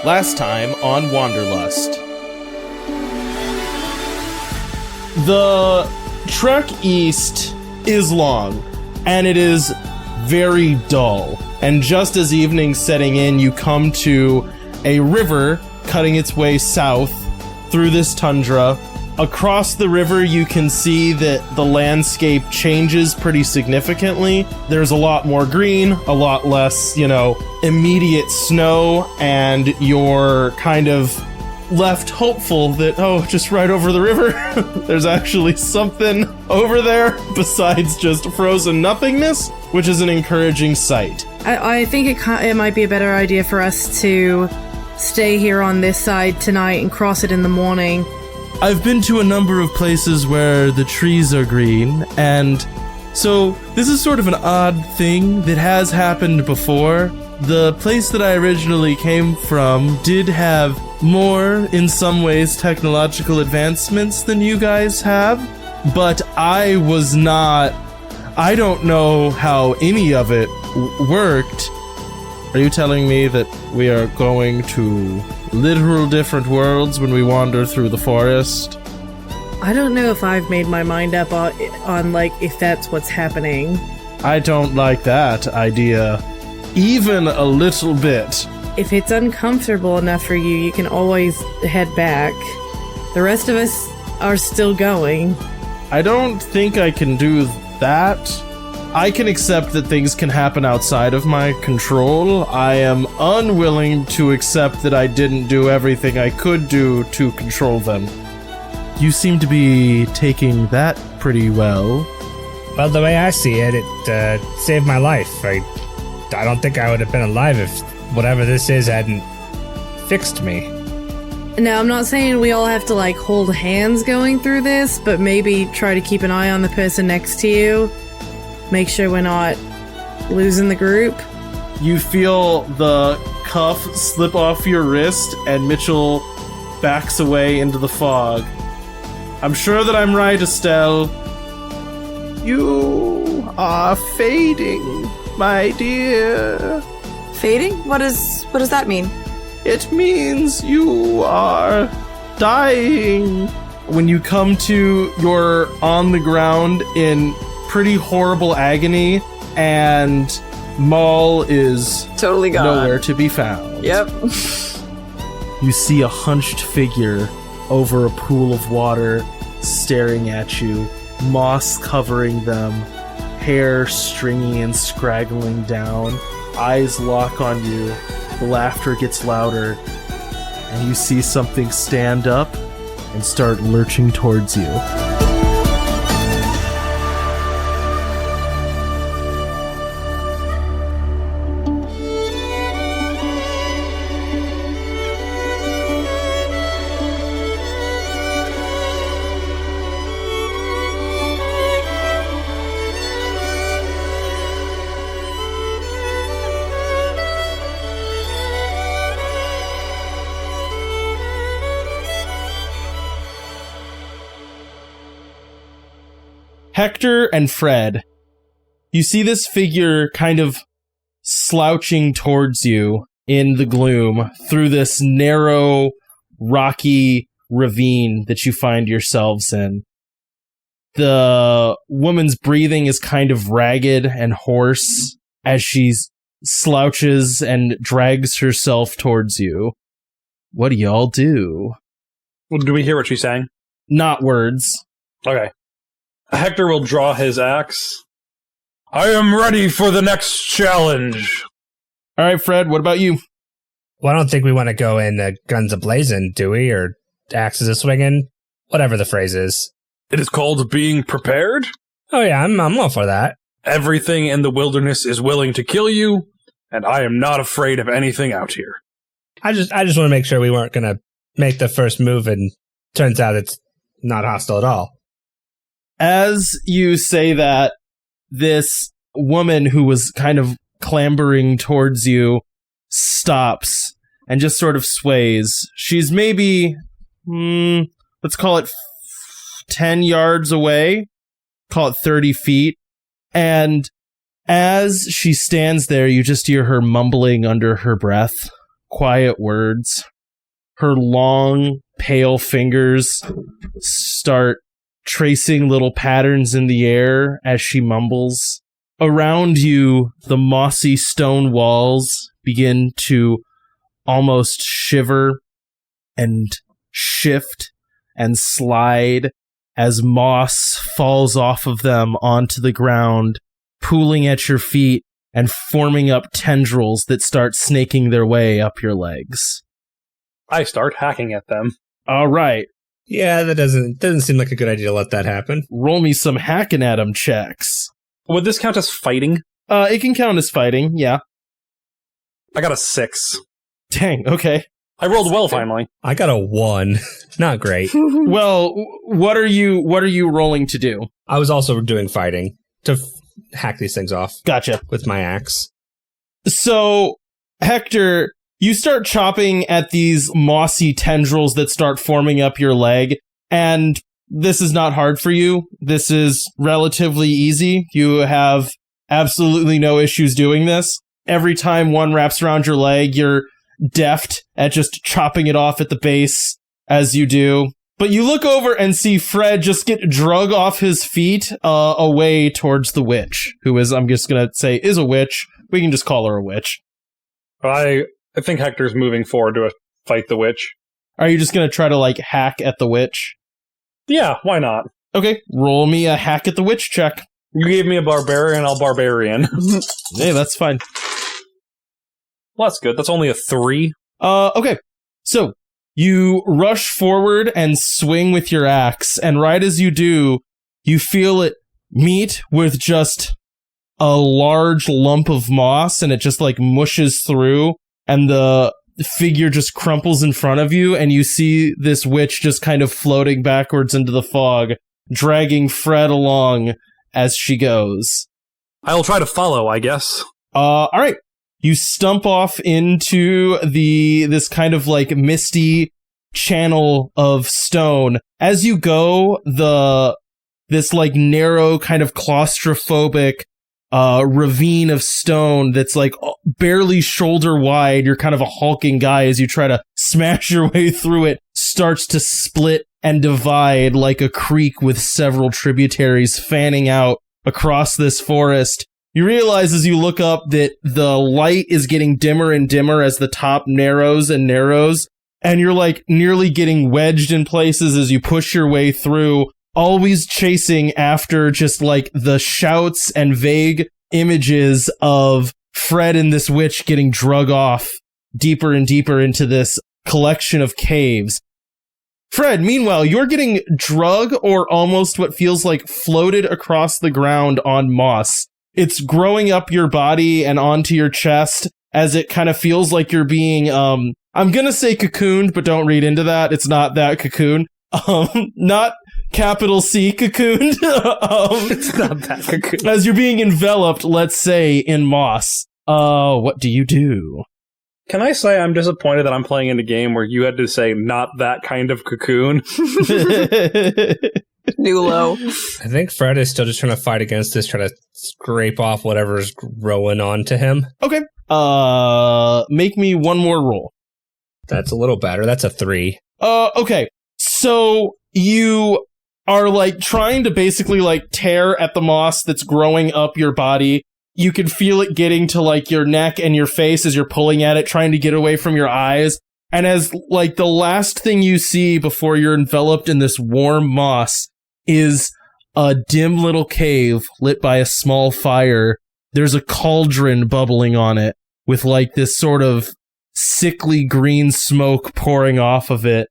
Last time on Wanderlust. The trek east is long, and it is very dull. And just as evening's setting in, you come to a river cutting its way south through this tundra. Across the river, you can see that the landscape changes pretty significantly. There's a lot more green, a lot less, immediate snow, and you're kind of left hopeful that, just right over the river, there's actually something over there besides just frozen nothingness, which is an encouraging sight. I think it might be a better idea for us to stay here on this side tonight and cross it in the morning. I've been to a number of places where the trees are green, and so this is sort of an odd thing that has happened before. The place that I originally came from did have more, in some ways, technological advancements than you guys have, but I don't know how any of it worked. Are you telling me that we are going to literal different worlds when we wander through the forest? I don't know if I've made my mind up on if that's what's happening. I don't like that idea even a little bit. If it's uncomfortable enough for you, you can always head back. The rest of us are still going. I don't think I can do that. I can accept that things can happen outside of my control. I am unwilling to accept that I didn't do everything I could do to control them. You seem to be taking that pretty well. Well, the way I see it, it saved my life. I don't think I would have been alive if whatever this is hadn't fixed me. Now, I'm not saying we all have to, hold hands going through this, but maybe try to keep an eye on the person next to you. Make sure we're not losing the group. You feel the cuff slip off your wrist, and Mitchell backs away into the fog. I'm sure that I'm right, Estelle. You are fading, my dear. Fading? What does that mean? It means you are dying. When you come to, you're on the ground in pretty horrible agony, and Maul is totally gone. Nowhere to be found. Yep. You see a hunched figure over a pool of water staring at you, moss covering them, hair stringy and scraggling down, eyes lock on you, the laughter gets louder, and you see something stand up and start lurching towards you. Hector and Fred, you see this figure kind of slouching towards you in the gloom through this narrow, rocky ravine that you find yourselves in. The woman's breathing is kind of ragged and hoarse as she slouches and drags herself towards you. What do y'all do? Well, do we hear what she's saying? Not words. Okay. Hector will draw his axe. I am ready for the next challenge. All right, Fred, what about you? Well, I don't think we want to go in guns a-blazing, do we? Or axes a-swinging? Whatever the phrase is. It is called being prepared. Oh yeah, I'm all for that. Everything in the wilderness is willing to kill you, and I am not afraid of anything out here. I just want to make sure we weren't going to make the first move, and turns out it's not hostile at all. As you say that, this woman who was kind of clambering towards you stops and just sort of sways. She's maybe, let's call it 10 yards away, call it 30 feet. And as she stands there, you just hear her mumbling under her breath. quiet words. Her long, pale fingers start tracing little patterns in the air as she mumbles. Around you, the mossy stone walls begin to almost shiver and shift and slide as moss falls off of them onto the ground, pooling at your feet and forming up tendrils that start snaking their way up your legs. I start hacking at them. All right. Yeah, that doesn't seem like a good idea to let that happen. Roll me some hacking at 'em checks. Would this count as fighting? It can count as fighting, yeah. I got a 6. Dang, okay. I rolled well finally. I got a 1. Not great. Well, what are you rolling to do? I was also doing fighting to hack these things off Gotcha. with my axe. So, Hector, you start chopping at these mossy tendrils that start forming up your leg, and this is not hard for you. This is relatively easy. You have absolutely no issues doing this. Every time one wraps around your leg, you're deft at just chopping it off at the base as you do. But you look over and see Fred just get drug off his feet away towards the witch, who is, I'm just going to say, is a witch. We can just call her a witch. I think Hector's moving forward to fight the witch. Are you just going to try to, like, hack at the witch? Yeah, why not? Okay, roll me a hack at the witch check. You gave me a barbarian, I'll barbarian. Hey, that's fine. Well, that's good. That's only a 3. Okay. So, you rush forward and swing with your axe, and right as you do, you feel it meet with just a large lump of moss, and it just, like, mushes through, and the figure just crumples in front of you, and you see this witch just kind of floating backwards into the fog, dragging Fred along as she goes. I'll try to follow, I guess. Alright. You stump off into this kind of like misty channel of stone. As you go, this like narrow kind of claustrophobic ravine of stone that's like barely shoulder wide. You're kind of a hulking guy as you try to smash your way through it, starts to split and divide like a creek with several tributaries fanning out across this forest. You realize as you look up that the light is getting dimmer and dimmer as the top narrows and narrows, and you're like nearly getting wedged in places as you push your way through, always chasing after just like the shouts and vague images of Fred and this witch getting drug off deeper and deeper into this collection of caves. Fred, meanwhile, you're getting drug or almost what feels like floated across the ground on moss. It's growing up your body and onto your chest as it kind of feels like you're being, I'm gonna say cocooned, but don't read into that. It's not that cocoon. Not capital C cocooned. It's not that cocoon. As you're being enveloped, let's say, in moss. What do you do? Can I say I'm disappointed that I'm playing in a game where you had to say not that kind of cocoon? New low. I think Fred is still just trying to fight against this, trying to scrape off whatever's growing onto him. Okay. Make me one more roll. That's a little better. That's a 3. Okay. So you are like trying to basically like tear at the moss that's growing up your body. You can feel it getting to like your neck and your face as you're pulling at it, trying to get away from your eyes. And as like the last thing you see before you're enveloped in this warm moss is a dim little cave lit by a small fire. There's a cauldron bubbling on it with like this sort of sickly green smoke pouring off of it.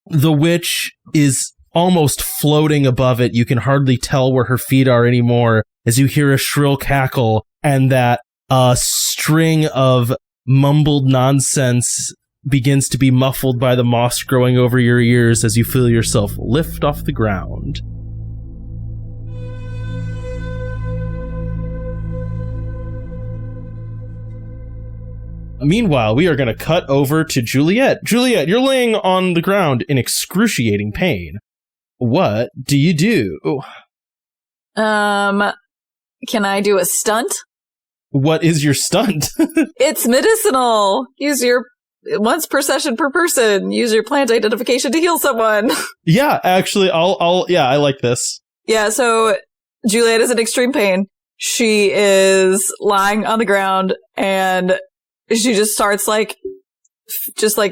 The witch is almost floating above it. You can hardly tell where her feet are anymore as you hear a shrill cackle and that string of mumbled nonsense begins to be muffled by the moss growing over your ears as you feel yourself lift off the ground. Meanwhile, we are going to cut over to Juliet. Juliet, you're laying on the ground in excruciating pain. What do you do? Can I do a stunt? What is your stunt? It's medicinal. Use your once per session per person. Use your plant identification to heal someone. Yeah, actually, I like this. Yeah, so Juliet is in extreme pain. She is lying on the ground and she just starts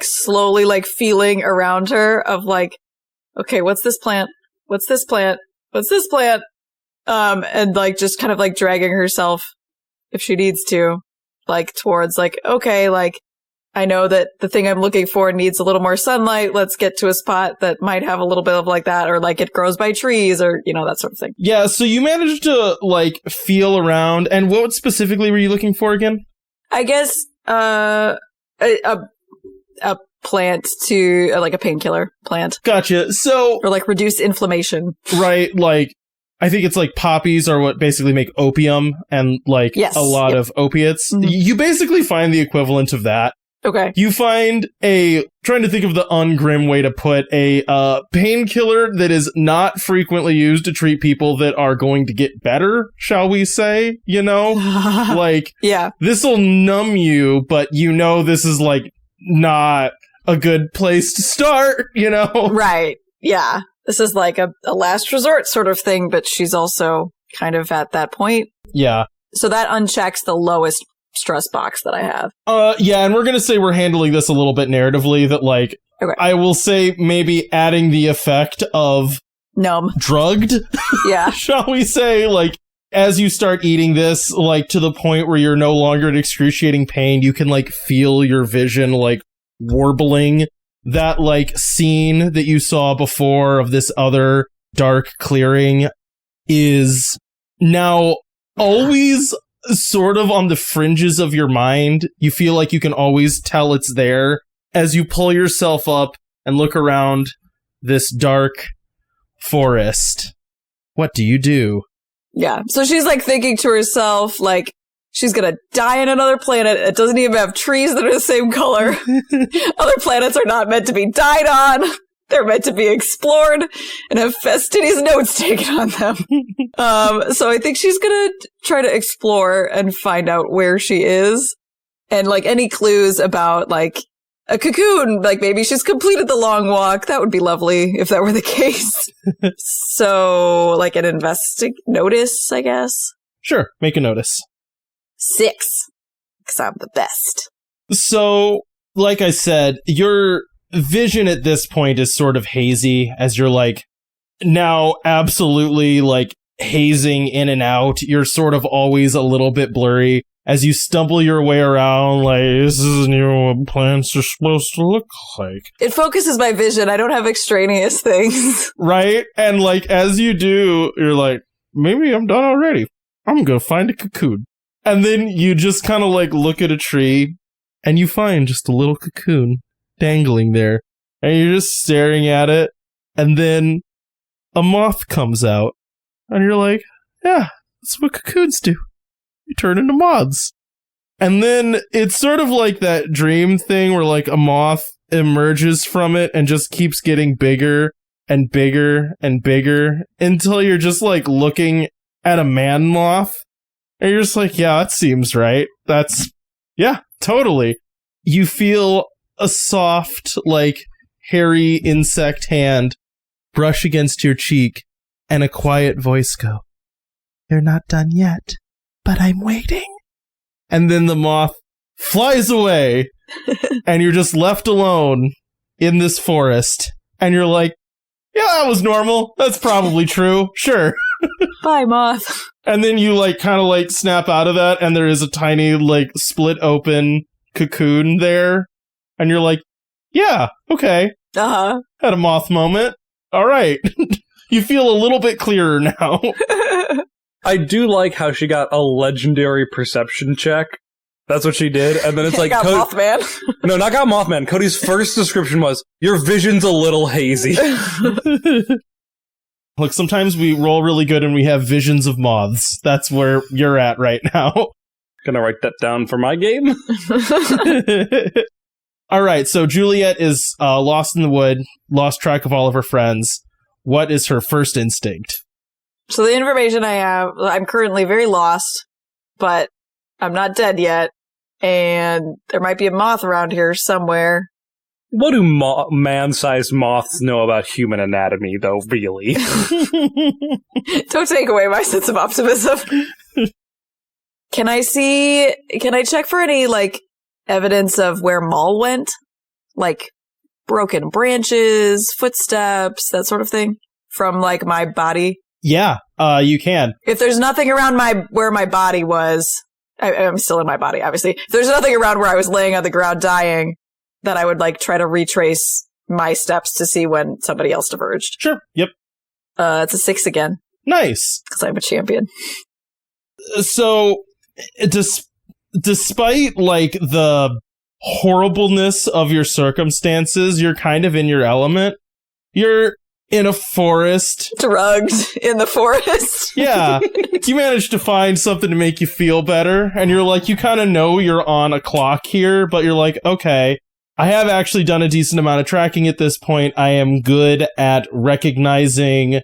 slowly feeling around her of okay, what's this plant? What's this plant? What's this plant? And just kind of dragging herself, if she needs to, towards okay, I know that the thing I'm looking for needs a little more sunlight. Let's get to a spot that might have a little bit of that, or it grows by trees, or, that sort of thing. Yeah, so you managed to, feel around. And what specifically were you looking for again? I guess, a plant to, a painkiller plant. Gotcha. So... Or, reduce inflammation. Right, I think it's poppies are what basically make opium and, yes, a lot of opiates. Mm-hmm. You basically find the equivalent of that. Okay. You find trying to think of the ungrim way to put a painkiller that is not frequently used to treat people that are going to get better, shall we say, yeah. This'll numb you, but this is not a good place to start, Right. Yeah. This is a last resort sort of thing, but she's also kind of at that point. Yeah. So that unchecks the lowest stress box that I have. Yeah, and we're gonna say we're handling this a little bit narratively, that okay. I will say maybe adding the effect of numb, drugged, yeah, shall we say, as you start eating this, to the point where you're no longer in excruciating pain, you can feel your vision warbling. That scene that you saw before of this other dark clearing is now always sort of on the fringes of your mind. You feel you can always tell it's there as you pull yourself up and look around this dark forest. What do you do? Yeah. So she's thinking to herself, she's gonna die on another planet. It doesn't even have trees that are the same color. Other planets are not meant to be died on. They're meant to be explored and have fastidious notes taken on them. So I think she's gonna try to explore and find out where she is. And any clues about a cocoon, maybe she's completed the long walk. That would be lovely if that were the case. So an notice, I guess. Sure, make a notice. 6, because I'm the best. So, like I said, your vision at this point is sort of hazy as you're now absolutely hazing in and out. You're sort of always a little bit blurry as you stumble your way around. This isn't even what plants are supposed to look like. It focuses my vision. I don't have extraneous things. Right? And as you do, you're maybe I'm done already. I'm gonna find a cocoon. And then you just kind of look at a tree and you find just a little cocoon dangling there. And you're just staring at it. And then a moth comes out. And you're yeah, that's what cocoons do. You turn into moths. And then it's sort of that dream thing where a moth emerges from it and just keeps getting bigger and bigger and bigger until you're just looking at a man moth. And you're just yeah, that seems right. Yeah, totally. You feel a soft, hairy insect hand brush against your cheek and a quiet voice go, "You're not done yet, but I'm waiting." And then the moth flies away and you're just left alone in this forest. And you're yeah, that was normal. That's probably true. Sure. Bye, moth. And then you kind of snap out of that and there is a tiny split open cocoon there. And you're yeah, okay. Uh-huh. Had a moth moment. All right. You feel a little bit clearer now. I do like how she got a legendary perception check. That's what she did. And then it's got Mothman. No, not got Mothman. Cody's first description was, your vision's a little hazy. Look, sometimes we roll really good and we have visions of moths. That's where you're at right now. Gonna write that down for my game. All right, so Juliet is lost in the wood, lost track of all of her friends. What is her first instinct? So the information I have, I'm currently very lost, but I'm not dead yet. And there might be a moth around here somewhere. What do man-sized moths know about human anatomy, though, really? Don't take away my sense of optimism. Can I check for any, like, evidence of where Maul went? Like, broken branches, footsteps, that sort of thing? From, like, my body? Yeah, you can. If there's nothing around where my body was, I'm still in my body, obviously. If there's nothing around where I was laying on the ground dying, then I would, like, try to retrace my steps to see when somebody else diverged. Sure. Yep. It's a 6 again. Nice. Because I'm a champion. So, despite, like, the horribleness of your circumstances, you're kind of in your element. You're in a forest. Drugged in the forest. Yeah. You managed to find something to make you feel better, and you're like, you kind of know you're on a clock here, but you're like, okay, I have actually done a decent amount of tracking at this point. I am good at recognizing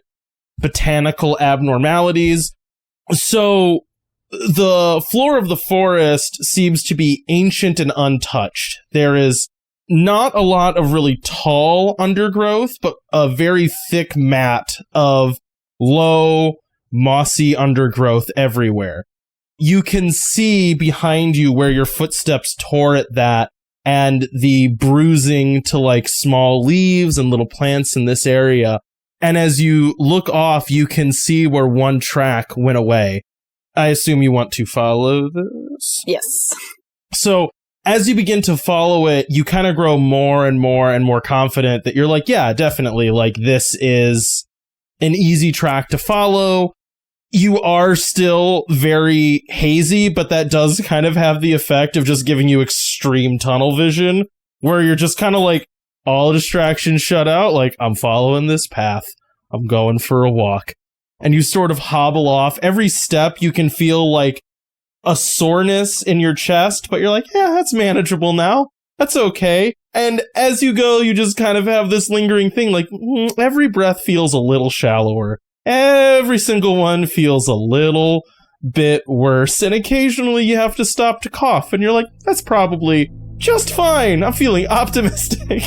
botanical abnormalities. So the floor of the forest seems to be ancient and untouched. There is not a lot of really tall undergrowth, but a very thick mat of low, mossy undergrowth everywhere. You can see behind you where your footsteps tore at that, and the bruising to, like, small leaves and little plants in this area. And as you look off, you can see where one track went away. I assume you want to follow this? Yes. So, as you begin to follow it, you kind of grow more and more and more confident that you're like, yeah, definitely, like, this is an easy track to follow. You are still very hazy, but that does kind of have the effect of just giving you extreme tunnel vision, where you're just kind of like, all distractions shut out, like, I'm following this path. I'm going for a walk. And you sort of hobble off. Every step you can feel like a soreness in your chest, but you're like, yeah, that's manageable now. That's okay. And as you go, you just kind of have this lingering thing, like, every breath feels a little shallower. Every single one feels a little bit worse. And occasionally you have to stop to cough, and you're like, that's probably just fine. I'm feeling optimistic.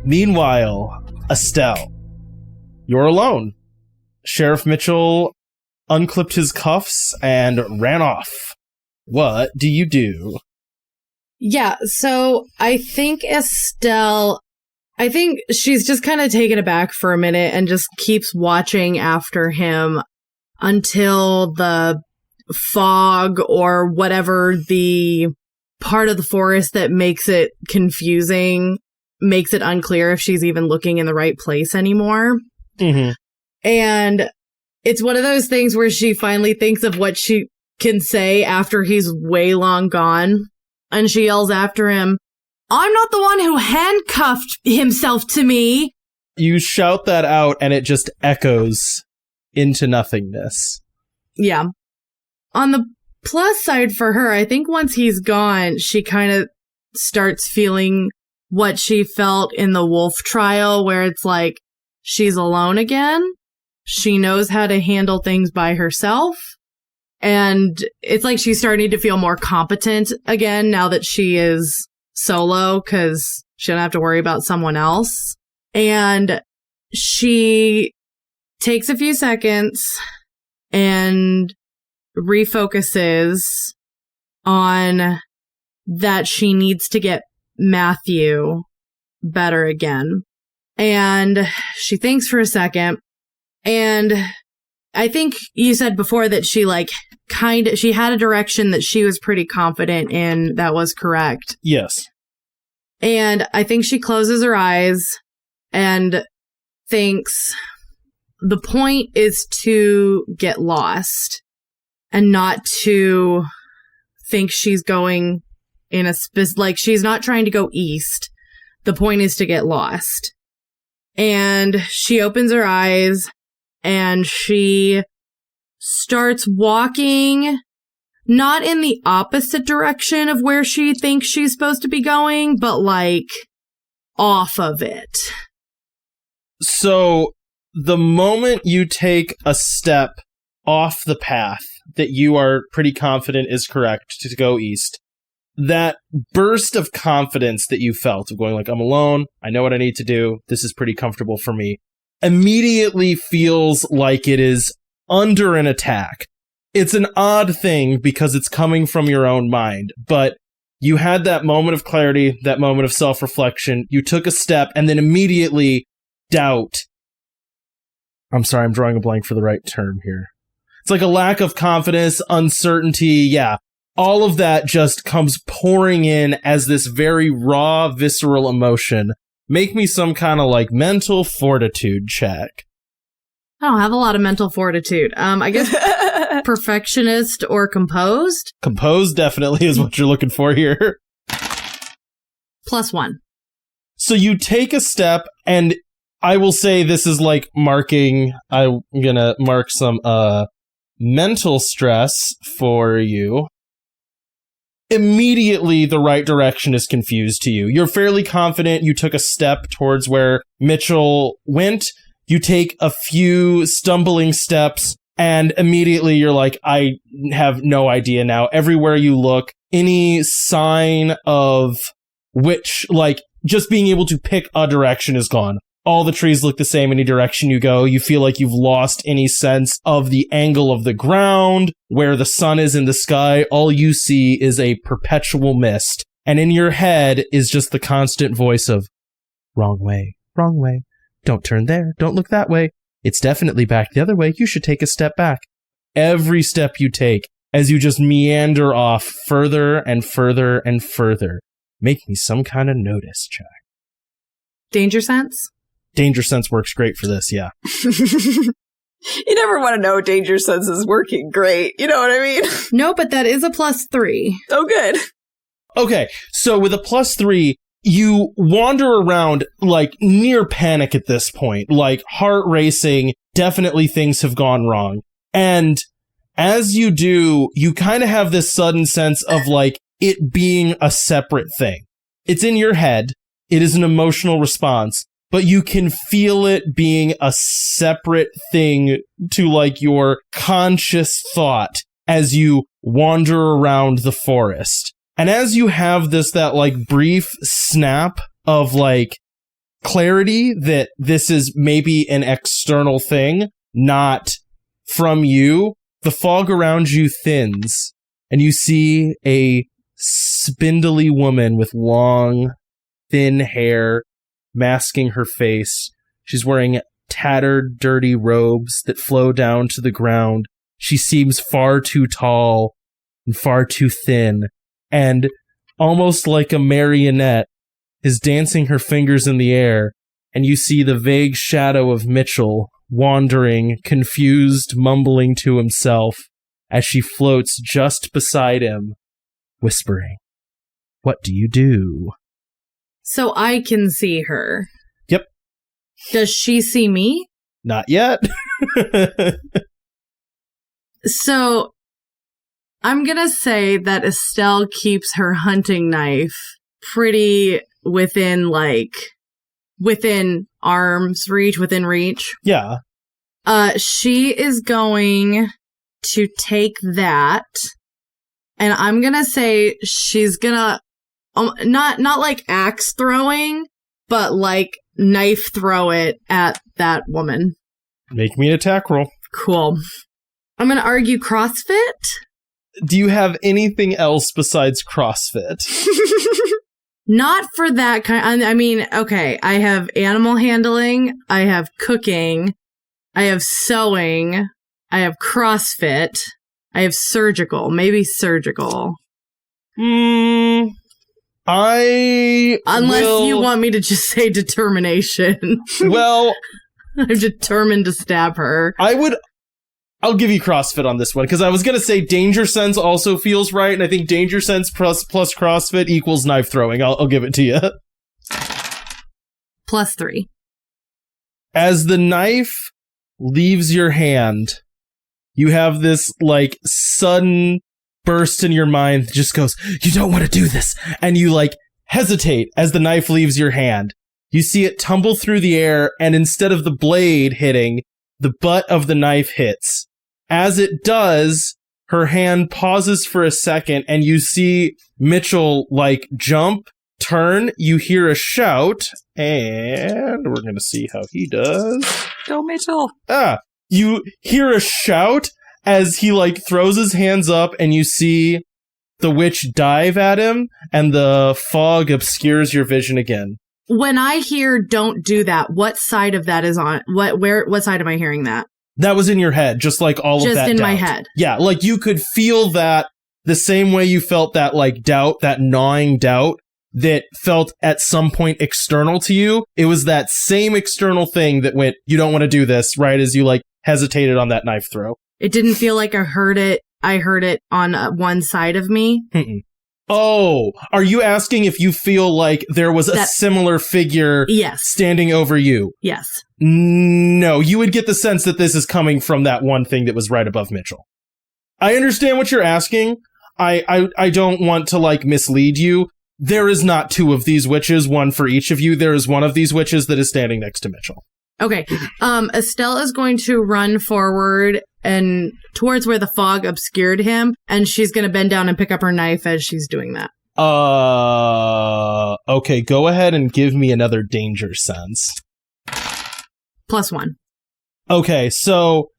Meanwhile, Estelle, you're alone. Sheriff Mitchell unclipped his cuffs and ran off. What do you do? Yeah, so I think Estelle, I think she's just kind of taken aback for a minute and just keeps watching after him until the fog or whatever the part of the forest that makes it confusing, makes it unclear if she's even looking in the right place anymore. Mm-hmm. And it's one of those things where she finally thinks of what she can say after he's way long gone. And she yells after him, I'm not the one who handcuffed himself to me. You shout that out and it just echoes into nothingness. Yeah. On the plus side for her, I think once he's gone, she kind of starts feeling what she felt in the wolf trial, where it's like she's alone again. She knows how to handle things by herself. And it's like she's starting to feel more competent again now that she is solo, because she don't have to worry about someone else. And she takes a few seconds and refocuses on that she needs to get Matthew better again. And she thinks for a second, and I think you said before that she she had a direction that she was pretty confident in that was correct. Yes. And I think she closes her eyes and thinks the point is to get lost and not to think she's going in a she's not trying to go east. The point is to get lost. And she opens her eyes and she starts walking, not in the opposite direction of where she thinks she's supposed to be going, but like off of it. So the moment you take a step off the path that you are pretty confident is correct to go east, that burst of confidence that you felt of going like, I'm alone, I know what I need to do, this is pretty comfortable for me, immediately feels like it is under an attack. It's an odd thing because it's coming from your own mind, but you had that moment of clarity, that moment of self-reflection, you took a step, and then immediately doubt. I'm sorry, I'm drawing a blank for the right term here. It's like a lack of confidence, uncertainty, yeah. All of that just comes pouring in as this very raw, visceral emotion. Make me some kind of like mental fortitude check. I don't have a lot of mental fortitude. I guess perfectionist or composed? Composed definitely is what you're looking for here. +1. So you take a step, and I will say this is like marking, I'm gonna mark some mental stress for you. Immediately, the right direction is confused to you. You're fairly confident you took a step towards where Mitchell went. You take a few stumbling steps, and immediately you're like, I have no idea now. Everywhere you look, any sign of which, like, just being able to pick a direction is gone. All the trees look the same any direction you go. You feel like you've lost any sense of the angle of the ground, where the sun is in the sky. All you see is a perpetual mist. And in your head is just the constant voice of, wrong way, wrong way. Don't turn there. Don't look that way. It's definitely back the other way. You should take a step back. Every step you take, as you just meander off further and further and further, make me some kind of notice check. Danger sense? Danger sense works great for this, yeah. You never want to know danger sense is working great. You know what I mean? No, but that is a +3. Oh, good. Okay, so with a +3, you wander around like near panic at this point, like heart racing, definitely things have gone wrong. And as you do, you kind of have this sudden sense of like it being a separate thing. It's in your head. It is an emotional response, but you can feel it being a separate thing to like your conscious thought as you wander around the forest. And as you have that like brief snap of like clarity that this is maybe an external thing, not from you, the fog around you thins and you see a spindly woman with long, thin hair masking her face. She's wearing tattered, dirty robes that flow down to the ground. She seems far too tall and far too thin, and almost like a marionette is dancing her fingers in the air, and you see the vague shadow of Mitchell wandering, confused, mumbling to himself as she floats just beside him, whispering, "What do you do?" So I can see her. Yep. Does she see me? Not yet. So I'm going to say that Estelle keeps her hunting knife pretty within arm's reach, within reach. Yeah. She is going to take that, and I'm going to say she's going to not like axe throwing, but like knife throw it at that woman. Make me an attack roll. Cool. I'm going to argue CrossFit. Do you have anything else besides CrossFit? Not for that kind. I mean, okay, I have animal handling, I have cooking, I have sewing, I have CrossFit, I have surgical. Maybe surgical. Unless you want me to just say determination. Well, I'm determined to stab her. I'll give you CrossFit on this one, because I was going to say Danger Sense also feels right, and I think Danger Sense plus CrossFit equals knife throwing. I'll give it to you. +3. As the knife leaves your hand, you have this, like, sudden burst in your mind that just goes, you don't want to do this, and you, like, hesitate as the knife leaves your hand. You see it tumble through the air, and instead of the blade hitting, the butt of the knife hits. As it does, her hand pauses for a second, and you see Mitchell, like, jump, turn, you hear a shout, and we're gonna see how he does. Go, Mitchell. You hear a shout as he, like, throws his hands up, and you see the witch dive at him, and the fog obscures your vision again. When I hear "don't do that," what side of that is on? What side am I hearing that? That was in your head, just like all of that doubt. Just in my head. Yeah, like you could feel that the same way you felt that, like, doubt, that gnawing doubt that felt at some point external to you. It was that same external thing that went, you don't want to do this, right as you, like, hesitated on that knife throw. It didn't feel like I heard it on one side of me. Mm-mm. Oh, are you asking if you feel like there was a similar figure standing over you? Yes. No, you would get the sense that this is coming from that one thing that was right above Mitchell. I understand what you're asking. I don't want to, like, mislead you. There is not two of these witches, one for each of you. There is one of these witches that is standing next to Mitchell. Okay. Estelle is going to run forward and towards where the fog obscured him, and she's going to bend down and pick up her knife as she's doing that. Okay, go ahead and give me another danger sense. +1. Okay, so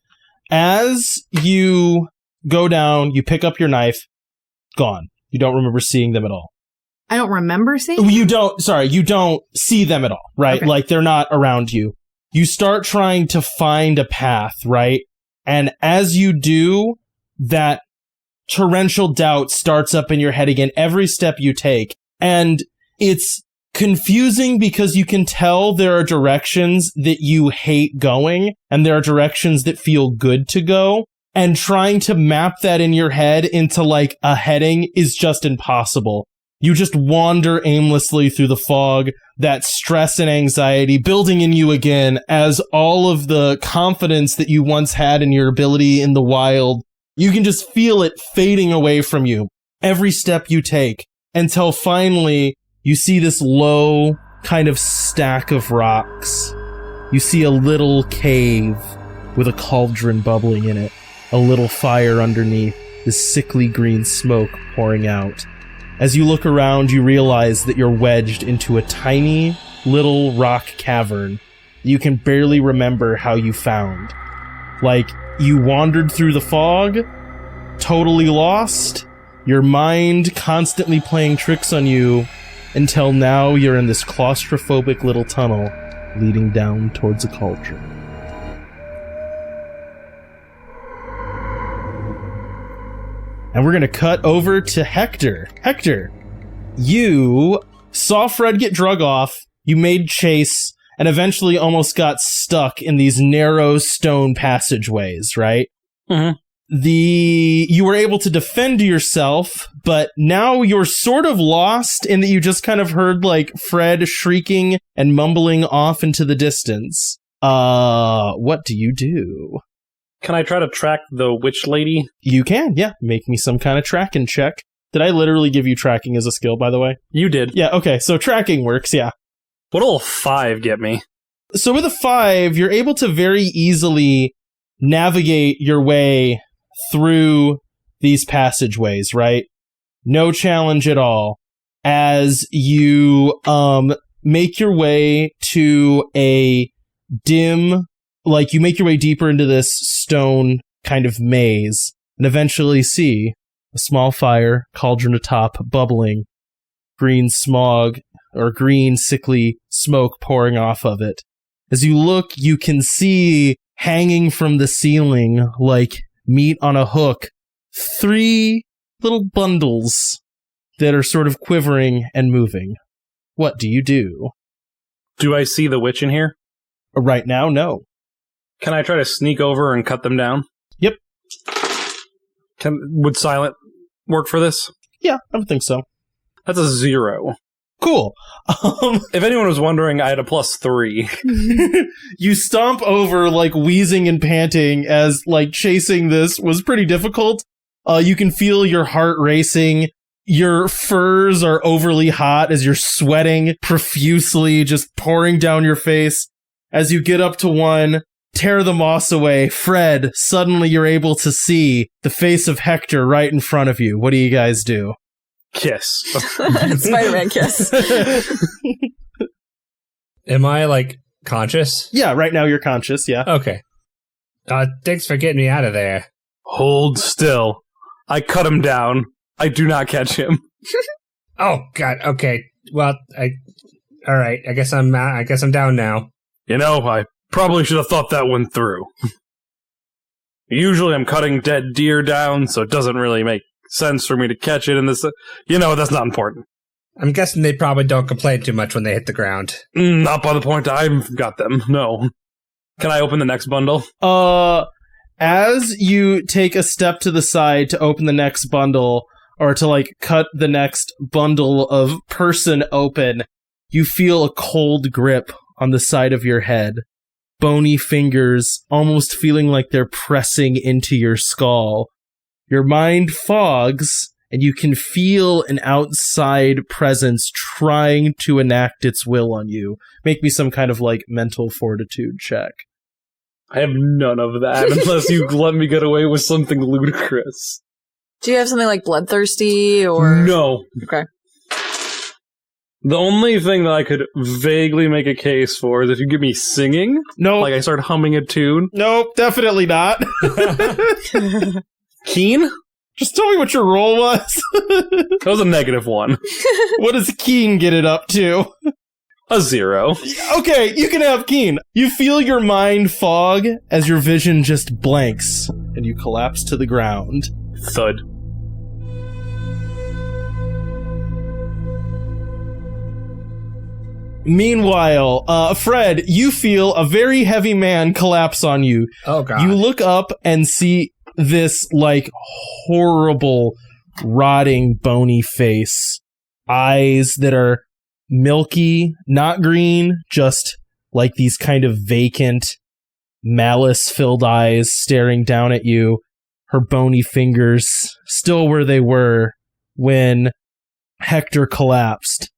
as you go down, you pick up your knife, gone. You don't remember seeing them at all. I don't remember seeing You don't see them at all, right? Okay. Like, they're not around you. You start trying to find a path, right? And as you do, that torrential doubt starts up in your head again every step you take. And it's confusing because you can tell there are directions that you hate going, and there are directions that feel good to go. And trying to map that in your head into, like, a heading is just impossible. You just wander aimlessly through the fog, that stress and anxiety building in you again as all of the confidence that you once had in your ability in the wild, you can just feel it fading away from you every step you take until finally you see this low kind of stack of rocks. You see a little cave with a cauldron bubbling in it, a little fire underneath, this sickly green smoke pouring out. As you look around, you realize that you're wedged into a tiny little rock cavern you can barely remember how you found. Like, you wandered through the fog, totally lost, your mind constantly playing tricks on you, until now you're in this claustrophobic little tunnel leading down towards a cauldron. And we're going to cut over to Hector. Hector, you saw Fred get drug off, you made chase, and eventually almost got stuck in these narrow stone passageways, right? Mm-hmm. You were able to defend yourself, but now you're sort of lost in that you just kind of heard, like, Fred shrieking and mumbling off into the distance. What do you do? Can I try to track the witch lady? You can, yeah. Make me some kind of tracking check. Did I literally give you tracking as a skill, by the way? You did. Yeah, okay, so tracking works, yeah. What'll a 5 get me? So with a 5, you're able to very easily navigate your way through these passageways, right? No challenge at all. As you make your way to a dim, like, you make your way deeper into this stone kind of maze, and eventually see a small fire, cauldron atop, bubbling, green smog, or green sickly smoke pouring off of it. As you look, you can see hanging from the ceiling, like meat on a hook, 3 little bundles that are sort of quivering and moving. What do you do? Do I see the witch in here? Right now, no. Can I try to sneak over and cut them down? Yep. Would silent work for this? Yeah, I would think so. That's a 0. Cool. If anyone was wondering, I had a +3. You stomp over, like, wheezing and panting as, like, chasing this was pretty difficult. You can feel your heart racing. Your furs are overly hot as you're sweating profusely, just pouring down your face. As you get up to one, tear the moss away. Fred, suddenly you're able to see the face of Hector right in front of you. What do you guys do? Kiss. Spider-Man kiss. Am I, like, conscious? Yeah, right now you're conscious, yeah. Okay. Thanks for getting me out of there. Hold still. I cut him down. I do not catch him. Oh, God, okay. Well, all right, I guess I'm down now. You know, I probably should have thought that one through. Usually I'm cutting dead deer down, so it doesn't really make sense for me to catch it in this. You know, that's not important. I'm guessing they probably don't complain too much when they hit the ground. Not by the point I've got them, no. Can I open the next bundle? As you take a step to the side to open the next bundle, or to, like, cut the next bundle of person open, you feel a cold grip on the side of your head. Bony fingers, almost feeling like they're pressing into your skull. Your mind fogs, and you can feel an outside presence trying to enact its will on you. Make me some kind of, like, mental fortitude check. I have none of that, unless you let me get away with something ludicrous. Do you have something like bloodthirsty or? No. Okay. The only thing that I could vaguely make a case for is if you give me singing. Nope. Like I start humming a tune. Nope, definitely not. Keen? Just tell me what your roll was. That was a -1. What does Keen get it up to? A 0. Okay, you can have Keen. You feel your mind fog as your vision just blanks, and you collapse to the ground. Thud. Meanwhile, Fred, you feel a very heavy man collapse on you. Oh, God. You look up and see this, like, horrible, rotting, bony face. Eyes that are milky, not green, just like these kind of vacant, malice-filled eyes staring down at you. Her bony fingers still where they were when Hector collapsed.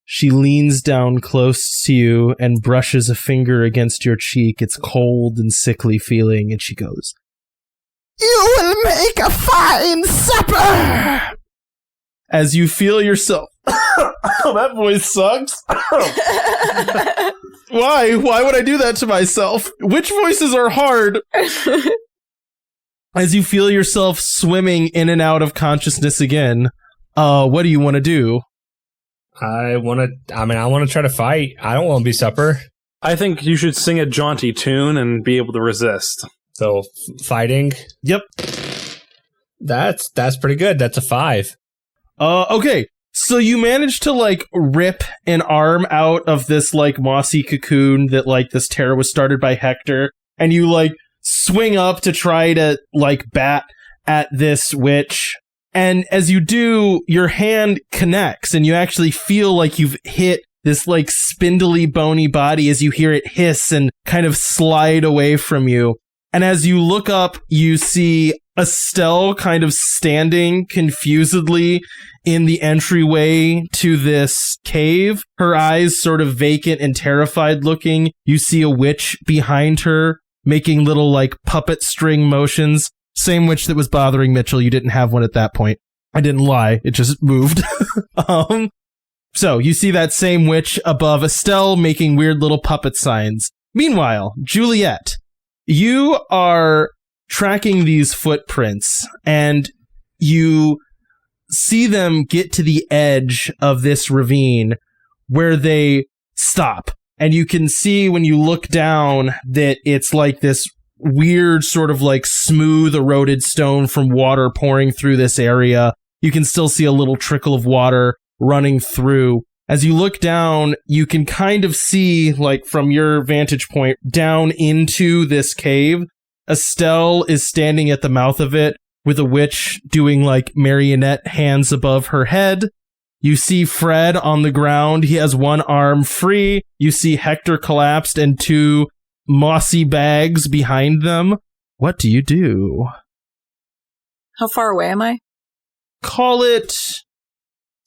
She leans down close to you and brushes a finger against your cheek. It's cold and sickly feeling, and she goes, "You will make a fine supper!" As you feel yourself... Oh, that voice sucks. Why? Why would I do that to myself? Which voices are hard? As you feel yourself swimming in and out of consciousness again, what do you want to do? I want to try to fight. I don't want to be supper. I think you should sing a jaunty tune and be able to resist. So, fighting? Yep. That's pretty good. That's a 5. Okay. So you managed to, like, rip an arm out of this, like, mossy cocoon that, like, this terror was started by Hector, and you, like, swing up to try to, like, bat at this witch. And as you do, your hand connects, and you actually feel like you've hit this, like, spindly, bony body as you hear it hiss and kind of slide away from you. And as you look up, you see Estelle kind of standing confusedly in the entryway to this cave. Her eyes sort of vacant and terrified looking. You see a witch behind her making little, like, puppet string motions. Same witch that was bothering Mitchell. You didn't have one at that point. I didn't lie. It just moved. So you see that same witch above Estelle making weird little puppet signs. Meanwhile, Juliet, you are tracking these footprints, and you see them get to the edge of this ravine where they stop. And you can see when you look down that it's like this weird sort of like smooth eroded stone from water pouring through this area. You can still see a little trickle of water running through. As you look down, you can kind of see, like, from your vantage point, down into this cave. Estelle is standing at the mouth of it with a witch doing, like, marionette hands above her head. You see Fred on the ground. He has one arm free. You see Hector collapsed and 2 mossy bags behind them. What do you do? How far away am I? Call it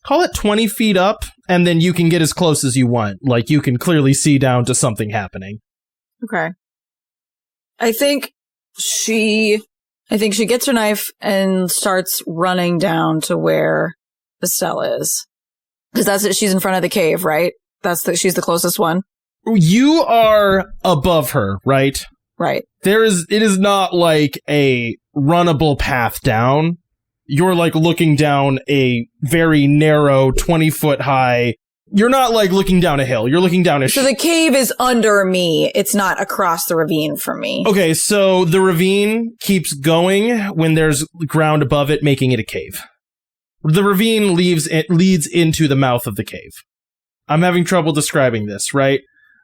call it 20 feet up, and then you can get as close as you want. Like, you can clearly see down to something happening. Okay. I think she gets her knife and starts running down to where Estelle is. Because that's it. She's in front of the cave, right? She's the closest one. You are above her, right? Right. It is not like a runnable path down. You're like looking down a very narrow 20-foot high. You're not like looking down a hill. You're looking down So the cave is under me. It's not across the ravine from me. Okay, so the ravine keeps going when there's ground above it, making it a cave. The ravine leads into the mouth of the cave. I'm having trouble describing this, right?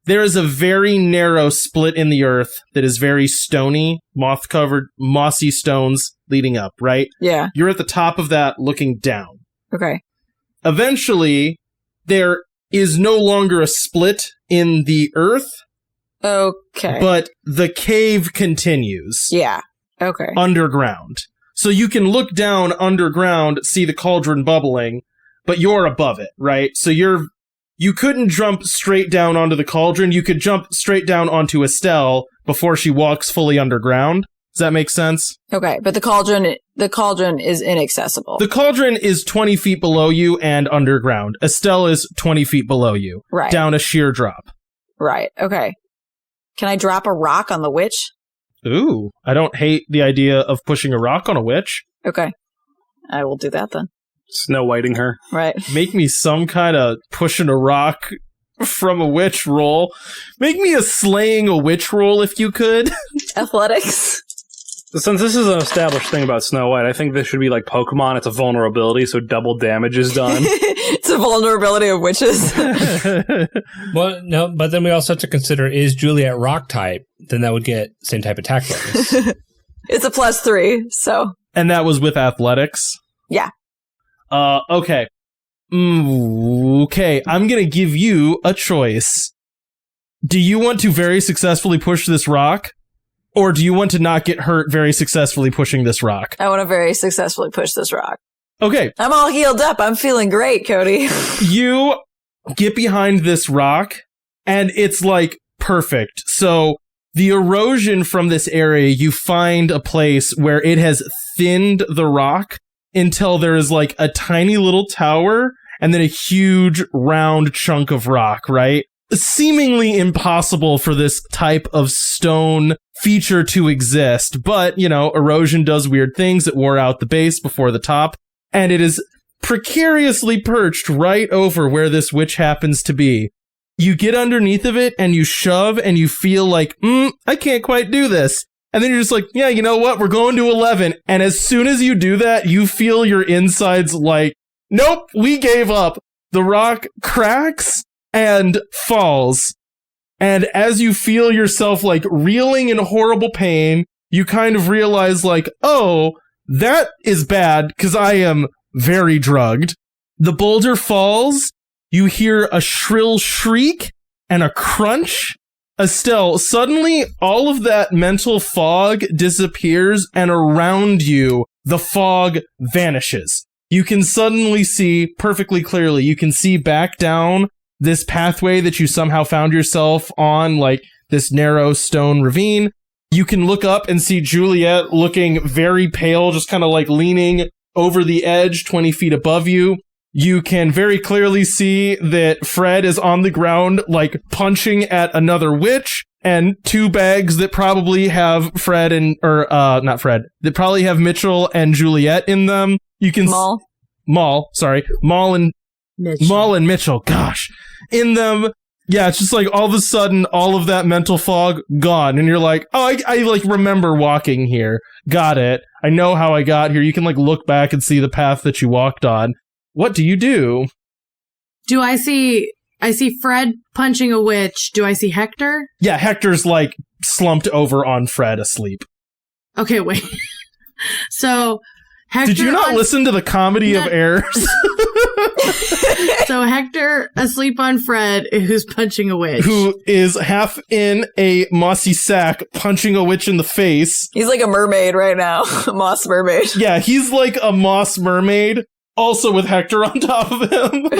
There is a very narrow split in the earth that is very stony, moth-covered, mossy stones leading up, right? Yeah. You're at the top of that looking down. Okay. Eventually, there is no longer a split in the earth. Okay. But the cave continues. Yeah. Okay. Underground. So you can look down underground, see the cauldron bubbling, but you're above it, right? So you couldn't jump straight down onto the cauldron. You could jump straight down onto Estelle before she walks fully underground. Does that make sense? Okay, but the cauldron is inaccessible. The cauldron is 20 feet below you and underground. Estelle is 20 feet below you. Right. Down a sheer drop. Right, okay. Can I drop a rock on the witch? Ooh, I don't hate the idea of pushing a rock on a witch. Okay. I will do that then. Snow Whiting her. Right. Make me some kind of pushing a rock from a witch roll. Make me a slaying a witch roll if you could. Athletics. Since this is an established thing about Snow White, I think this should be like Pokemon. It's a vulnerability, so double damage is done. It's a vulnerability of witches. Well, no, but then we also have to consider, is Juliet rock type? Then that would get same type attack bonus. It's a +3, so. And that was with athletics? Yeah. Okay. Okay, I'm gonna give you a choice. Do you want to very successfully push this rock? Or do you want to not get hurt very successfully pushing this rock? I want to very successfully push this rock. Okay. I'm all healed up. I'm feeling great, Cody. You get behind this rock, and it's like perfect. So the erosion from this area, you find a place where it has thinned the rock until there is like a tiny little tower and then a huge round chunk of rock, right? Seemingly impossible for this type of stone feature to exist, but, you know, erosion does weird things. It wore out the base before the top, and it is precariously perched right over where this witch happens to be. You get underneath of it, and you shove, and you feel like, I can't quite do this. And then you're just like, yeah, you know what? We're going to 11. And as soon as you do that, you feel your insides like, nope, we gave up. The rock cracks and falls. And as you feel yourself like reeling in horrible pain, you kind of realize like, oh, that is bad because I am very drugged. The boulder falls. You hear a shrill shriek and a crunch. Estelle, suddenly all of that mental fog disappears, and around you, the fog vanishes. You can suddenly see perfectly clearly. You can see back down this pathway that you somehow found yourself on, like this narrow stone ravine. You can look up and see Juliet looking very pale, just kind of like leaning over the edge 20 feet above you. You can very clearly see that Fred is on the ground, like punching at another witch, and two bags that probably have Fred and, not Fred, that probably have Mitchell and Juliet in them. You can Maul and Mitchell, gosh, in them. Yeah, it's just like all of a sudden, all of that mental fog gone, and you're like, oh, I like remember walking here. Got it. I know how I got here. You can like look back and see the path that you walked on. What do you do? Do I see Fred punching a witch? Do I see Hector? Yeah, Hector's like slumped over on Fred asleep. Okay, wait. So Hector, did you not listen to the comedy of errors? So Hector asleep on Fred, who's punching a witch. Who is half in a mossy sack punching a witch in the face. He's like a mermaid right now. A moss mermaid. Yeah, he's like a moss mermaid also with Hector on top of him.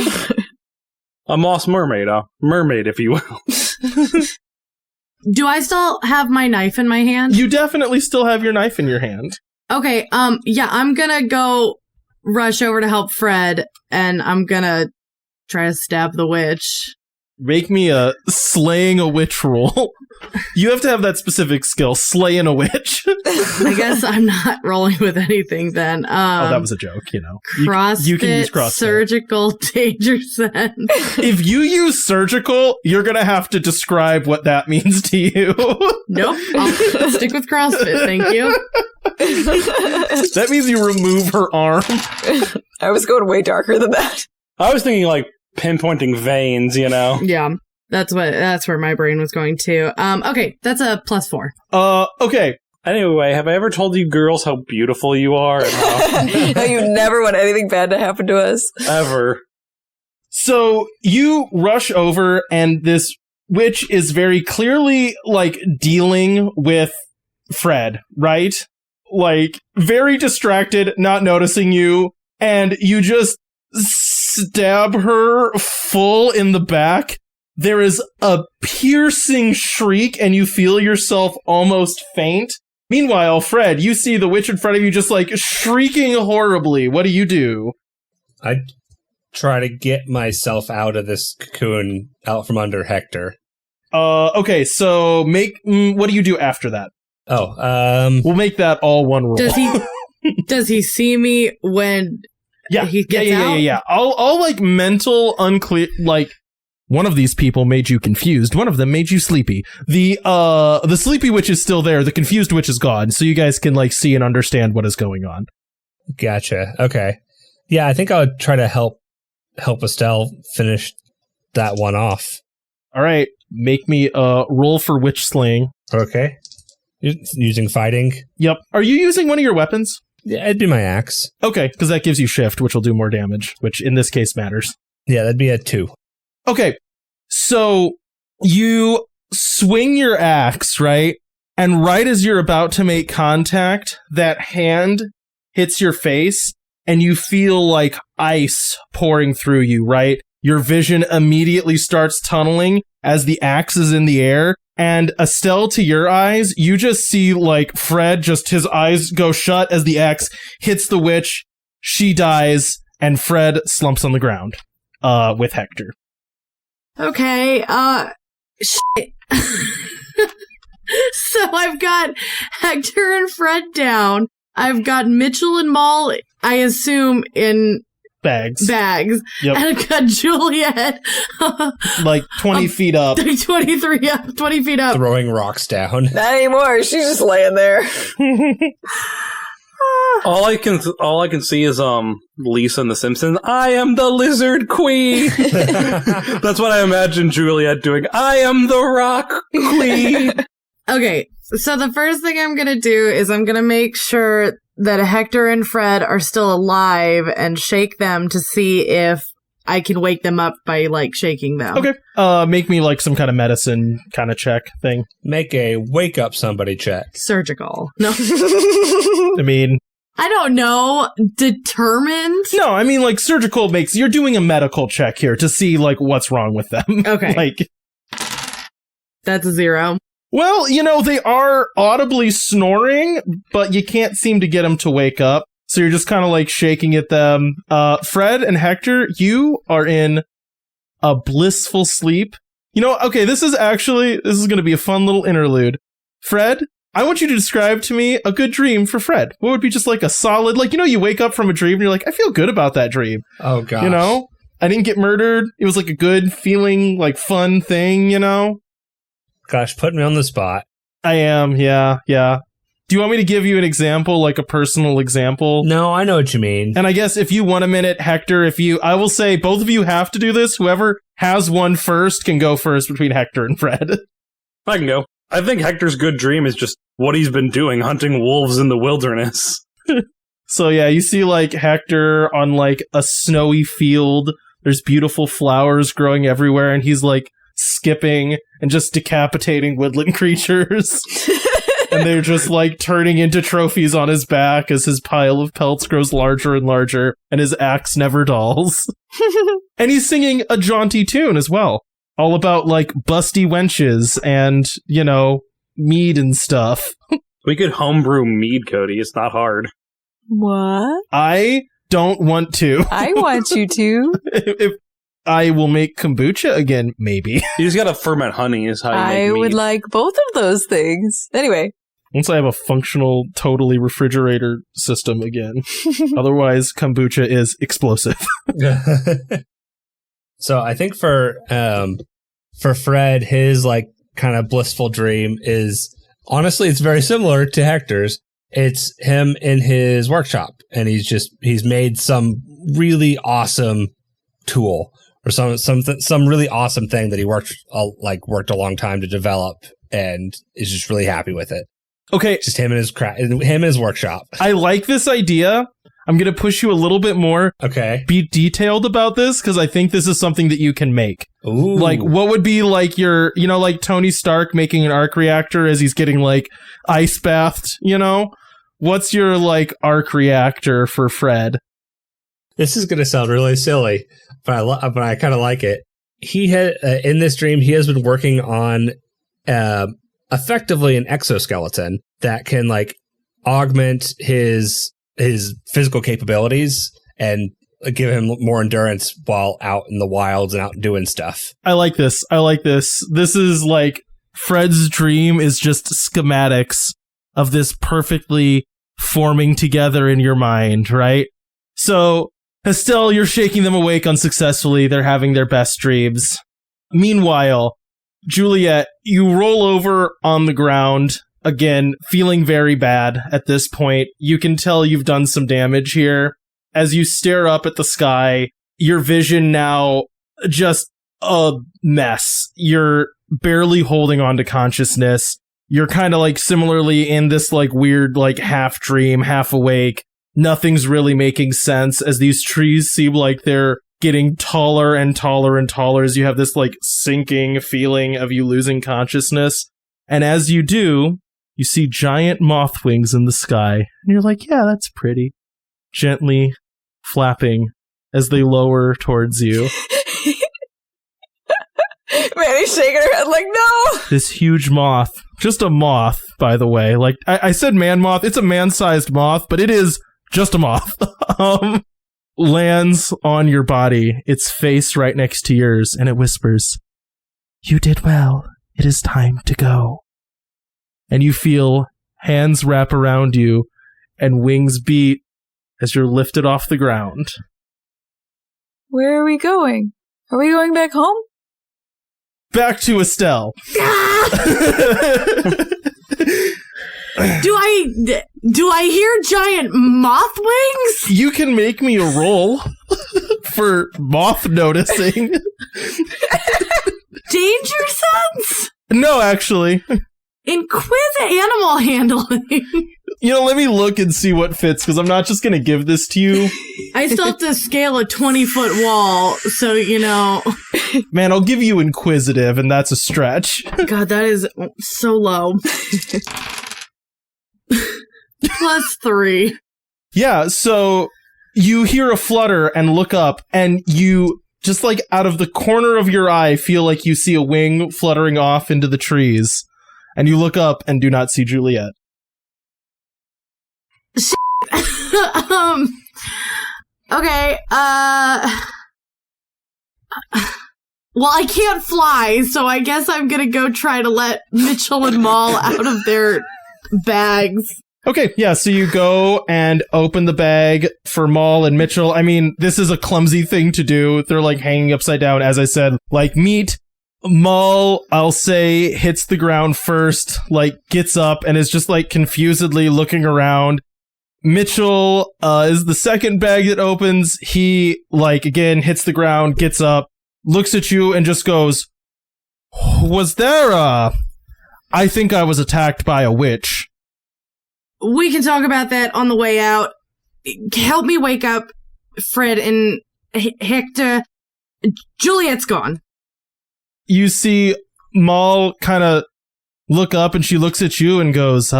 A moss mermaid, mermaid, if you will. Do I still have my knife in my hand? You definitely still have your knife in your hand. Okay, yeah, I'm gonna go rush over to help Fred, and I'm gonna try to stab the witch. Make me a slaying a witch roll. You have to have that specific skill, slaying a witch. I guess I'm not rolling with anything then. Oh, that was a joke, you know. CrossFit, you can use CrossFit. surgical, danger sense. If you use surgical, you're going to have to describe what that means to you. Nope, I'll stick with CrossFit, thank you. That means you remove her arm. I was going way darker than that. I was thinking like pinpointing veins, you know? Yeah, that's where my brain was going to. Okay, that's a +4. Okay. Anyway, have I ever told you girls how beautiful you are? And how How you never want anything bad to happen to us. ever. So you rush over, and this witch is very clearly, like, dealing with Fred, right? Like, very distracted, not noticing you, and you just stab her full in the back. There is a piercing shriek, and you feel yourself almost faint. Meanwhile, Fred, you see the witch in front of you just, like, shrieking horribly. What do you do? I try to get myself out of this cocoon, out from under Hector. Okay, so what do you do after that? We'll make that all one roll. Does he see me when he gets out? Yeah. All like mental unclear, like, one of these people made you confused. One of them made you sleepy. The sleepy witch is still there. The confused witch is gone. So you guys can, like, see and understand what is going on. Gotcha. Okay. Yeah, I think I would try to help Estelle finish that one off. All right. Make me roll for witch slaying. Okay. Using fighting? Yep. Are you using one of your weapons? Yeah, it'd be my axe. Okay, because that gives you shift, which will do more damage, which in this case matters. Yeah, that'd be a 2. Okay, so you swing your axe, right? And right as you're about to make contact, that hand hits your face, and you feel like ice pouring through you, right? Your vision immediately starts tunneling as the axe is in the air. And Estelle, to your eyes, you just see, like, Fred, just his eyes go shut as the axe hits the witch. She dies, and Fred slumps on the ground with Hector. Okay, shit. So I've got Hector and Fred down. I've got Mitchell and Maul, I assume, in bags. Yep. And I've got Juliet. Like 20 feet up. 20 feet up. Throwing rocks down. Not anymore. She's just laying there. All I can see is Lisa in The Simpsons. I am the lizard queen. That's what I imagine Juliet doing. I am the rock queen. Okay, so the first thing I'm gonna do is I'm gonna make sure that Hector and Fred are still alive and shake them to see if I can wake them up by, like, shaking them. Okay. Make me, like, some kind of medicine kind of check thing. Make a wake up somebody check. Surgical. No. I mean... I don't know. Determined? No, I mean, like, surgical makes... You're doing a medical check here to see, like, what's wrong with them. Okay. Like... That's a 0. Well, you know, they are audibly snoring, but you can't seem to get them to wake up. So you're just kind of, like, shaking at them. Fred and Hector, you are in a blissful sleep. You know, okay, this is going to be a fun little interlude. Fred, I want you to describe to me a good dream for Fred. What would be just, like, a solid, like, you know, you wake up from a dream and you're like, I feel good about that dream. Oh, gosh. You know? I didn't get murdered. It was, like, a good feeling, like, fun thing, you know? Gosh, put me on the spot. I am, yeah. Do you want me to give you an example, like a personal example? No, I know what you mean. And I guess if you want a minute, Hector, I will say both of you have to do this. Whoever has one first can go first between Hector and Fred. I can go. I think Hector's good dream is just what he's been doing, hunting wolves in the wilderness. So yeah, you see, like, Hector on, like, a snowy field. There's beautiful flowers growing everywhere, and he's, like, skipping and just decapitating woodland creatures. And they're just like turning into trophies on his back as his pile of pelts grows larger and larger and his axe never dulls. And he's singing a jaunty tune as well. All about like busty wenches and, mead and stuff. We could homebrew mead, Cody. It's not hard. What? I don't want to. I want you to. If I will make kombucha again, maybe. You just gotta ferment honey is how you make I mead. would like both of those things. Anyway. Once I have a functional, totally refrigerator system again. Otherwise, kombucha is explosive. So I think for Fred, his like kind of blissful dream is honestly, it's very similar to Hector's. It's him in his workshop, and he's made some really awesome tool or some really awesome thing that he worked a long time to develop, and is just really happy with it. Okay, just him in his workshop. I like this idea. I'm going to push you a little bit more. Okay. Be detailed about this, because I think this is something that you can make. Ooh. Like, what would be like your, like Tony Stark making an arc reactor as he's getting like ice bathed, What's your like arc reactor for Fred? This is going to sound really silly, but I kind of like it. He had in this dream, he has been working on effectively an exoskeleton that can like augment his physical capabilities and give him more endurance while out in the wilds and out doing stuff. I like this. This is like Fred's dream is just schematics of this perfectly forming together in your mind, right? So, Estelle, you're shaking them awake unsuccessfully. They're having their best dreams. Meanwhile, Juliet, you roll over on the ground, again, feeling very bad at this point. You can tell you've done some damage here. As you stare up at the sky, your vision now just a mess. You're barely holding on to consciousness. You're kind of like similarly in this like weird like half dream, half awake. Nothing's really making sense as these trees seem like they're getting taller and taller and taller as you have this like sinking feeling of you losing consciousness. And as you do, you see giant moth wings in the sky. And you're like, yeah, that's pretty. Gently flapping as they lower towards you. Manny's shaking her head like, no! This huge moth, just a moth, by the way. Like, I said man moth, it's a man-sized moth, but it is just a moth. Lands on your body, its face right next to yours, and it whispers, "You did well. It is time to go." And you feel hands wrap around you and wings beat as you're lifted off the ground. Where are we going? Are we going back home? Back to Estelle. Do I hear giant moth wings? You can make me a roll for moth noticing. Danger sense? No, actually. Animal handling. Let me look and see what fits, because I'm not just going to give this to you. I still have to scale a 20-foot wall, so, Man, I'll give you inquisitive, and that's a stretch. God, that is so low. +3. Yeah, so you hear a flutter and look up, and you, just like out of the corner of your eye, feel like you see a wing fluttering off into the trees. And you look up and do not see Juliet. Okay, well, I can't fly, so I guess I'm gonna go try to let Mitchell and Maul out of their bags. Okay, yeah, so you go and open the bag for Maul and Mitchell. I mean, this is a clumsy thing to do. They're like hanging upside down, as I said, like meat. Maul, I'll say, hits the ground first, like gets up and is just like confusedly looking around. Mitchell is the second bag that opens. He, like, again, hits the ground, gets up, looks at you and just goes, "Was there I think I was attacked by a witch." We can talk about that on the way out. Help me wake up Fred and Hector. Juliet's gone. You see Maul kind of look up and she looks at you and goes,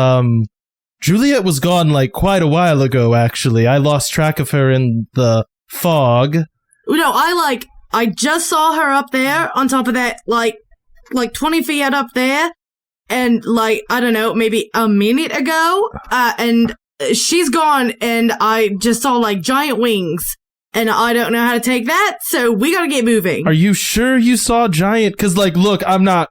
Juliet was gone like quite a while ago, actually. I lost track of her in the fog. No, I just saw her up there on top of that, like 20 feet up there. And I don't know, maybe a minute ago. And she's gone and I just saw giant wings. And I don't know how to take that, so we gotta get moving. Are you sure you saw giant? Because, look, I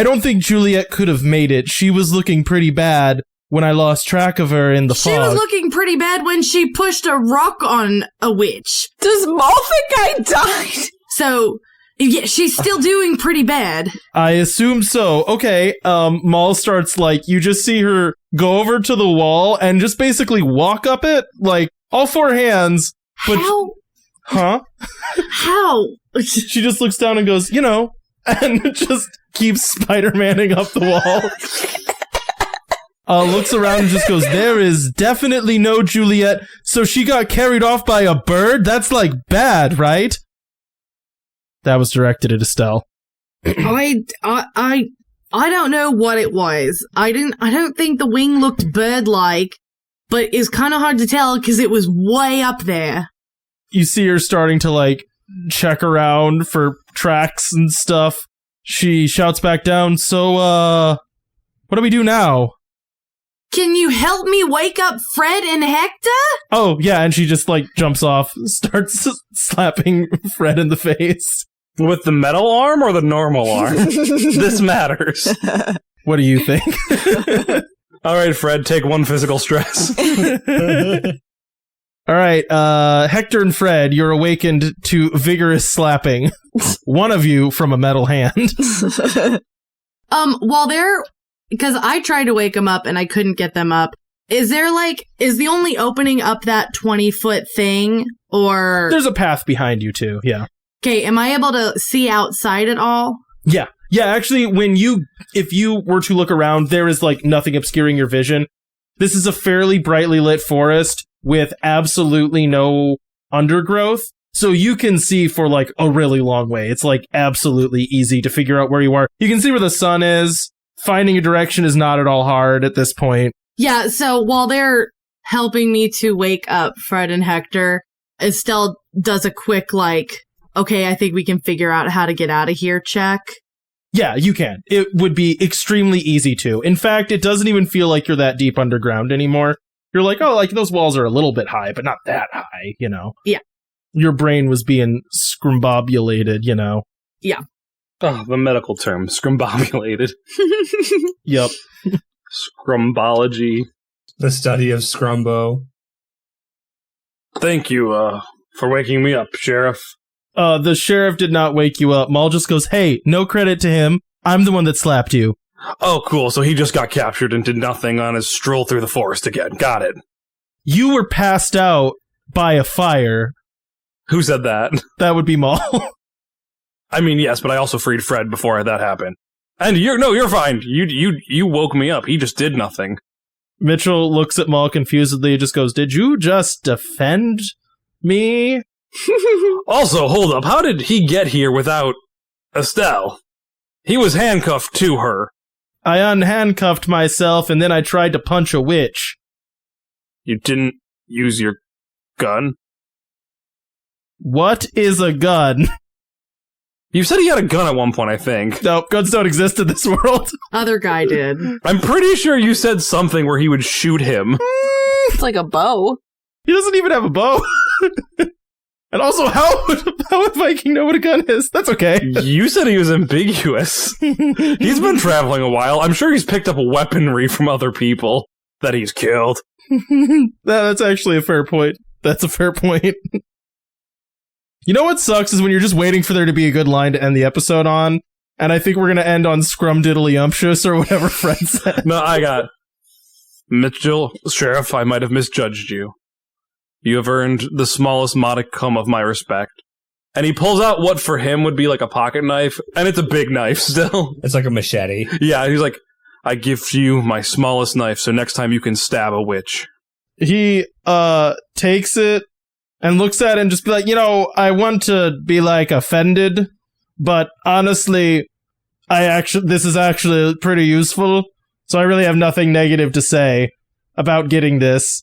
don't think Juliet could have made it. She was looking pretty bad when I lost track of her in the fog. She was looking pretty bad when she pushed a rock on a witch. Does Maul think I died? So, yeah, she's still doing pretty bad. I assume so. Okay, Maul starts, you just see her go over to the wall and just basically walk up it, all four hands. But, how? Huh? How? She just looks down and goes, and just keeps Spider-Manning up the wall. Looks around and just goes, there is definitely no Juliet, so she got carried off by a bird? That's, bad, right? That was directed at Estelle. I don't know what it was. I don't think the wing looked bird-like, but it's kind of hard to tell because it was way up there. You see her starting to, check around for tracks and stuff. She shouts back down, so, what do we do now? Can you help me wake up Fred and Hector? Oh, yeah, and she just, jumps off, starts slapping Fred in the face. With the metal arm or the normal arm? This matters. What do you think? All right, Fred, take one physical stress. All right, Hector and Fred, you're awakened to vigorous slapping. One of you from a metal hand. While they're... Because I tried to wake them up and I couldn't get them up. Is there, is the only opening up that 20-foot thing, or... There's a path behind you, too, yeah. Okay, am I able to see outside at all? Yeah. Yeah, actually, if you were to look around, there is, nothing obscuring your vision. This is a fairly brightly lit forest with absolutely no undergrowth. So you can see for, a really long way. It's, absolutely easy to figure out where you are. You can see where the sun is. Finding a direction is not at all hard at this point. Yeah, so while they're helping me to wake up Fred and Hector, Estelle does a quick, okay, I think we can figure out how to get out of here check. Yeah, you can. It would be extremely easy to. In fact, it doesn't even feel like you're that deep underground anymore. You're those walls are a little bit high, but not that high, Yeah. Your brain was being scrumbobulated, Yeah. Oh, the medical term, scrumbobulated. Yep. Scrumbology. The study of Scrumbo. Thank you, for waking me up, Sheriff. The sheriff did not wake you up. Maul just goes, hey, no credit to him. I'm the one that slapped you. Oh, cool. So he just got captured and did nothing on his stroll through the forest again. Got it. You were passed out by a fire. Who said that? That would be Maul. I mean, yes, but I also freed Fred before that happened. And you're fine. You woke me up. He just did nothing. Mitchell looks at Maul confusedly and just goes, did you just defend me? Also, hold up. How did he get here without Estelle? He was handcuffed to her. I unhandcuffed myself and then I tried to punch a witch. You didn't use your gun? What is a gun? You said he had a gun at one point, I think. No, guns don't exist in this world. Other guy did. I'm pretty sure you said something where he would shoot him. It's like a bow. He doesn't even have a bow. And also, how would Viking know what a gun is? That's okay. You said he was ambiguous. He's been traveling a while. I'm sure he's picked up weaponry from other people that he's killed. That's actually a fair point. That's a fair point. You know what sucks is when you're just waiting for there to be a good line to end the episode on, and I think we're going to end on scrumdiddlyumptious or whatever Fred said. No, I got Mitchell, Sheriff, I might have misjudged you. You have earned the smallest modicum of my respect. And he pulls out what for him would be like a pocket knife, and it's a big knife still. It's like a machete. Yeah, he's like, I give you my smallest knife, so next time you can stab a witch. He takes it and looks at it and just be like, I want to be offended, but honestly, this is actually pretty useful, so I really have nothing negative to say about getting this.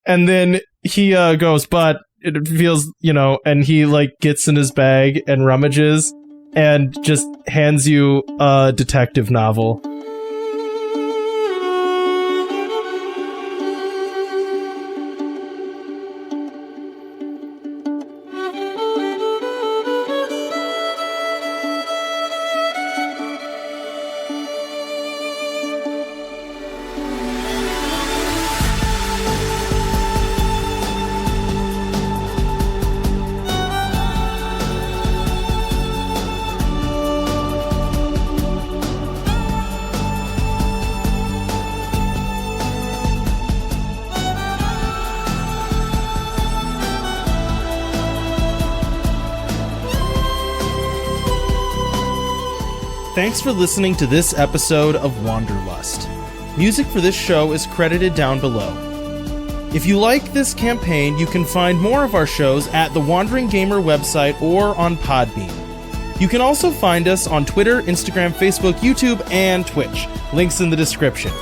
And then he goes, but it feels, and he like gets in his bag and rummages and just hands you a detective novel. Thanks for listening to this episode of Wanderlust. Music for this show is credited down below. If you like this campaign, you can find more of our shows at the Wandering Gamer website or on Podbean. You can also find us on Twitter, Instagram, Facebook, YouTube, and Twitch. Links in the description.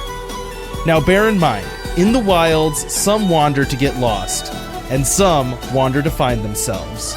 Now bear in mind, in the wilds, some wander to get lost, and some wander to find themselves.